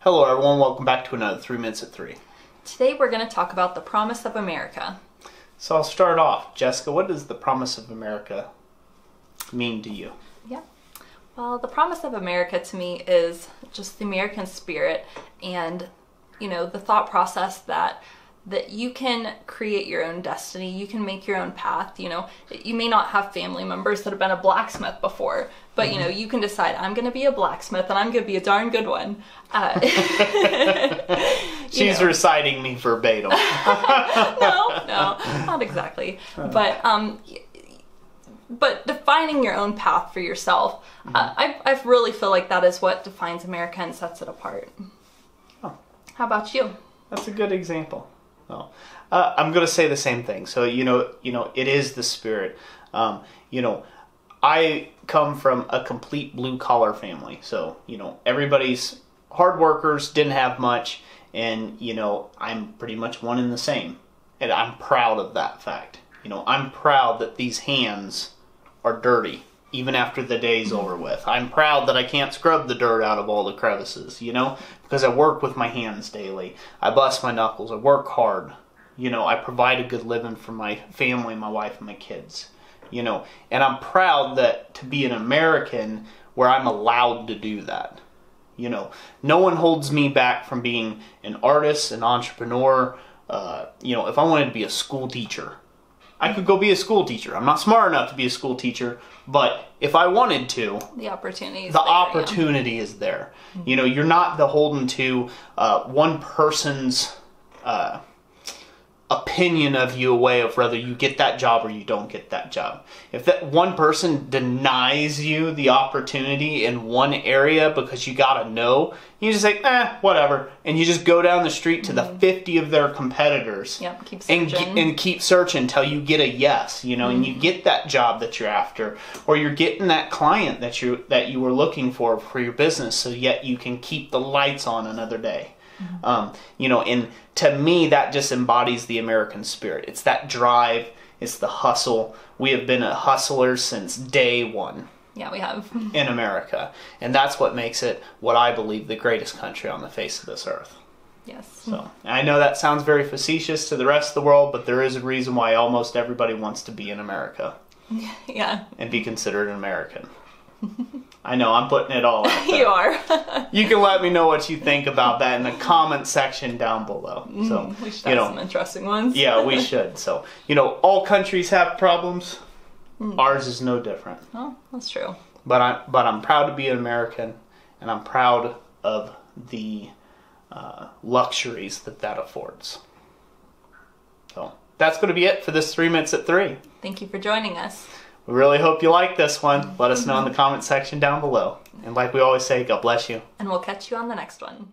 Hello everyone, welcome back to another 3 Minutes at 3. Today we're going to talk about the promise of America. So I'll start off. Jessica, what does the promise of America mean to you? Yeah. Well, the promise of America to me is just the American spirit and, the thought process that you can create your own destiny, you can make your own path. You may not have family members that have been a blacksmith before, but you can decide, I'm going to be a blacksmith and I'm going to be a darn good one. She's reciting me verbatim. No, not exactly. But defining your own path for yourself, I really feel like that is what defines America and sets it apart. Oh. How about you? That's a good example. Oh. I'm going to say the same thing. So, it is the spirit. I come from a complete blue-collar family. So, everybody's hard workers, didn't have much, and, I'm pretty much one and the same. And I'm proud of that fact. I'm proud that these hands are dirty, even after the day's over with. I'm proud that I can't scrub the dirt out of all the crevices, because I work with my hands daily. I bust my knuckles. I work hard. I provide a good living for my family, my wife, and my kids. And I'm proud that to be an American where I'm allowed to do that. No one holds me back from being an artist, an entrepreneur. If I wanted to be a school teacher, I could go be a school teacher. I'm not smart enough to be a school teacher, but if I wanted to, the opportunity is there. Mm-hmm. You're not beholden to one person's opinion of you, a way of whether you get that job or you don't get that job. If that one person denies you the opportunity in one area because you gotta know, you just say, whatever, and you just go down the street to the 50 of their competitors. Yep, keep searching. And keep searching until you get a yes, and you get that job that you're after, or you're getting that client that you were looking for your business, so yet you can keep the lights on another day. And to me, that just embodies the American spirit. It's that drive. It's the hustle. We have been a hustlers since day one. Yeah, we have. In America. And that's what makes it what I believe the greatest country on the face of this earth. Yes. So I know that sounds very facetious to the rest of the world, but there is a reason why almost everybody wants to be in America. Yeah. And be considered an American. I know, I'm putting it all out there. You are. You can let me know what you think about that in the comment section down below. So we should have some interesting ones. Yeah, we should. So, all countries have problems. Ours is no different. Oh, that's true. But I'm proud to be an American, and I'm proud of the luxuries that affords. So, that's going to be it for this 3 Minutes at 3. Thank you for joining us. We really hope you like this one. Let us know in the comment section down below. And like we always say, God bless you. And we'll catch you on the next one.